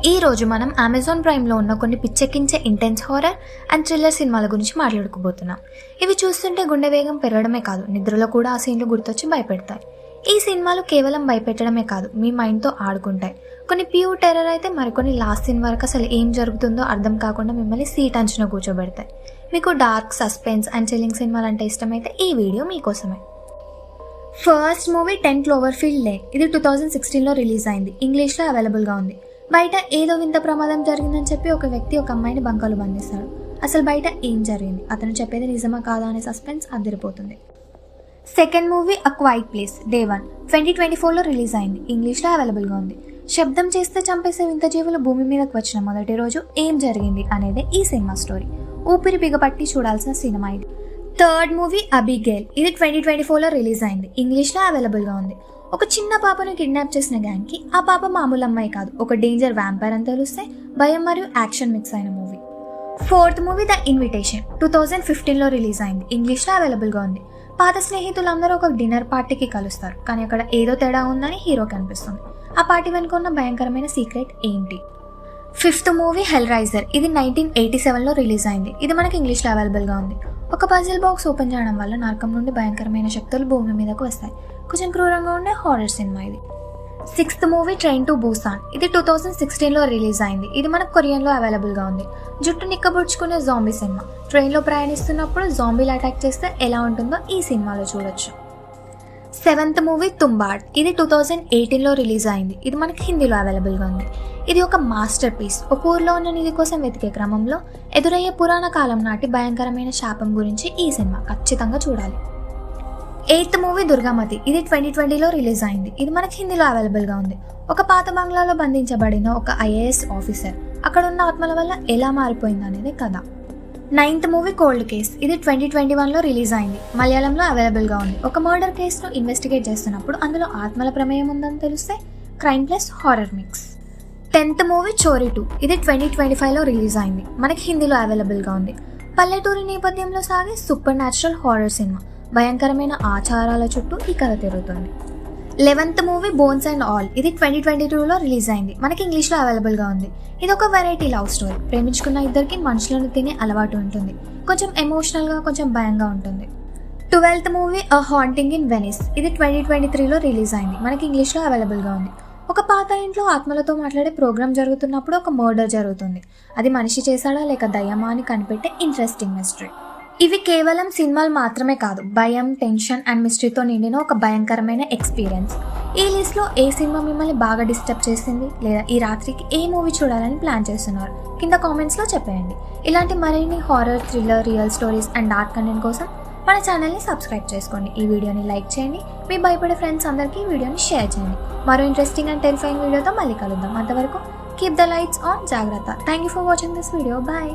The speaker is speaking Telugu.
ఈ రోజు మనం అమెజాన్ ప్రైమ్లో ఉన్న కొన్ని పిచ్చెక్కించే ఇంటెన్స్ హారర్ అండ్ థ్రిల్లర్ సినిమాల గురించి మాట్లాడుకోబోతున్నాం. ఇవి చూస్తుంటే గుండె వేగం పెరగడమే కాదు, నిద్రలో కూడా ఆ సీన్లు గుర్తొచ్చి భయపెడతాయి. ఈ సినిమాలు కేవలం భయపెట్టడమే కాదు, మీ మైండ్తో ఆడుకుంటాయి. కొన్ని ప్యూర్ టెర్రర్ అయితే మరికొన్ని లాస్ట్ సీన్ వరకు అసలు ఏం జరుగుతుందో అర్థం కాకుండా మిమ్మల్ని సీట్ అంచున కూర్చోబెడతాయి. మీకు డార్క్, సస్పెన్స్ అండ్ చిల్లింగ్ సినిమాలు అంటే ఇష్టమైతే ఈ వీడియో మీకోసమే. First movie 10 Cloverfield Lane. ఇది 2016లో రిలీజ్ అయింది. ఇంగ్లీష్లో అవైలబుల్గా ఉంది. బయట ఏదో వింత ప్రమాదం జరిగిందని చెప్పి ఒక వ్యక్తి ఒక అమ్మాయిని బంకలు బంధిస్తాడు. అసలు బయట ఏం జరిగింది, అతను చెప్పేది నిజమా కాదా అనే సస్పెన్స్ అదిరిపోతుంది. Second movie a quiet place day 1 2024లో రిలీజ్ అయింది. ఇంగ్లీష్లో అవైలబుల్గా ఉంది. శబ్దం చేస్తే చంపేసే వింత జీవులు భూమి మీదకి వచ్చిన మొదటి రోజు ఏం జరిగింది అనేది ఈ సినిమా స్టోరీ. ఊపిరి బిగపట్టి చూడాల్సిన సినిమా ఇది. Third movie Abigail. ఇది 2024లో రిలీజ్ అయింది. ఇంగ్లీష్లో అవైలబుల్గా ఉంది. ఒక చిన్న పాపను కిడ్నాప్ చేసిన గ్యాంగ్కి ఆ పాప మామూలు అమ్మాయి కాదు, ఒక డేంజర్ వ్యాంపైర్ అని తెలిస్తే భయం మరియు యాక్షన్ మిక్స్ అయిన movie. Fourth movie the invitation 2015లో రిలీజ్ అయింది. ఇంగ్లీష్లో అవైలబుల్గా ఉంది. పాత స్నేహితులందరూ ఒక డిన్నర్ పార్టీకి కలుస్తారు, కానీ అక్కడ ఏదో తేడా ఉందని హీరోకి అనిపిస్తుంది. ఆ పార్టీ వెనుక ఉన్న భయంకరమైన సీక్రెట్ ఏంటి? ఫిఫ్త్ మూవీ హెల్ రైజర్. ఇది 1987లో రిలీజ్ అయింది. ఇది మనకి ఇంగ్లీష్లో అవైలబుల్గా ఉంది. ఒక పజిల్ బాక్స్ ఓపెన్ చేయడం వల్ల నరకం నుండి భయంకరమైన శక్తులు భూమి మీదకు వస్తాయి. కొంచెం క్రూరంగా ఉండే హారర్ సినిమా ఇది. Sixth movie train to Busan. ఇది 2016లో రిలీజ్ అయింది. ఇది మనకు కొరియన్లో అవైలబుల్గా ఉంది. జుట్టు నిక్కబుడ్చుకునే జాంబీ సినిమా. ట్రైన్లో ప్రయాణిస్తున్నప్పుడు జాంబీలు అటాక్ చేస్తే ఎలా ఉంటుందో ఈ సినిమాలో చూడొచ్చు. Seventh movie Tumbbad. ఇది 2018లో రిలీజ్ అయింది. ఇది మనకి హిందీలో అవైలబుల్గా ఉంది. ఇది ఒక మాస్టర్ పీస్. ఒక ఊర్లో ఉన్న నిధి కోసం వెతికే క్రమంలో ఎదురయ్యే పురాణ కాలం నాటి భయంకరమైన శాపం గురించి ఈ సినిమా ఖచ్చితంగా చూడాలి. Eighth movie Durgamati. ఇది 2020లో రిలీజ్ అయింది. ఇది మనకి హిందీలో అవైలబుల్గా ఉంది. ఒక పాత బంగ్లాలో బంధించబడిన ఒక IAS ఆఫీసర్ అక్కడ ఉన్న ఆత్మల వల్ల ఎలా మారిపోయింది అనేది కథ. Ninth movie cold case. ఇది 2021లో రిలీజ్ అయింది. మలయాళంలో అవైలబుల్గా ఉంది. ఒక మర్డర్ కేసును ఇన్వెస్టిగేట్ చేస్తున్నప్పుడు అందులో ఆత్మల ప్రమేయం ఉందని తెలిస్తే crime plus horror mix. 10th movie చోరీ 2. ఇది 2025లో రిలీజ్ అయింది. మనకి హిందీలో అవైలబుల్గా ఉంది. పల్లెటూరి నేపథ్యంలో సాగే సూపర్ న్యాచురల్ హారర్ సినిమా. భయంకరమైన ఆచారాల చుట్టూ ఈ కథ తిరుగుతుంది. 11th movie bones and all. ఇది 2022లో రిలీజ్ అయింది. మనకి ఇంగ్లీష్లో అవైలబుల్గా ఉంది. ఇది ఒక వెరైటీ లవ్ స్టోరీ. ప్రేమించుకున్న ఇద్దరికి మనుషులను తినే అలవాటు ఉంటుంది. కొంచెం ఎమోషనల్గా, కొంచెం భయంగా ఉంటుంది. 12th movie a haunting in Venice. ఇది 2023లో రిలీజ్ అయింది. మనకి ఇంగ్లీష్లో అవైలబుల్గా ఉంది. ఒక పాత ఇంట్లో ఆత్మలతో మాట్లాడే ప్రోగ్రామ్ జరుగుతున్నప్పుడు ఒక మర్డర్ జరుగుతుంది. అది మనిషి చేశాడా లేక దయ్యమా అని కనిపెట్టే ఇంట్రెస్టింగ్ మిస్టరీ. ఇవి కేవలం సినిమాలు మాత్రమే కాదు, భయం, టెన్షన్ అండ్ మిస్టరీతో నిండిన ఒక భయంకరమైన ఎక్స్పీరియన్స్. ఈ లిస్ట్లో ఏ సినిమా మిమ్మల్ని బాగా డిస్టర్బ్ చేసింది, లేదా ఈ రాత్రికి ఏ మూవీ చూడాలని ప్లాన్ చేస్తున్నారు కింద కామెంట్స్లో చెప్పేయండి. ఇలాంటి మరిన్ని horror, thriller, real stories and dark content కోసం మన ఛానల్ని సబ్స్క్రైబ్ చేసుకోండి. ఈ వీడియోని లైక్ చేయండి. మీ భయపడే ఫ్రెండ్స్ అందరికీ ఈ వీడియోని షేర్ చేయండి. మరో ఇంట్రెస్టింగ్ అండ్ టెరిఫైయింగ్ వీడియోతో మళ్ళీ కలుద్దాం. అంతవరకు కీప్ ద లైట్స్ ఆన్. జాగ్రత్త. Thank you for watching this video. Bye.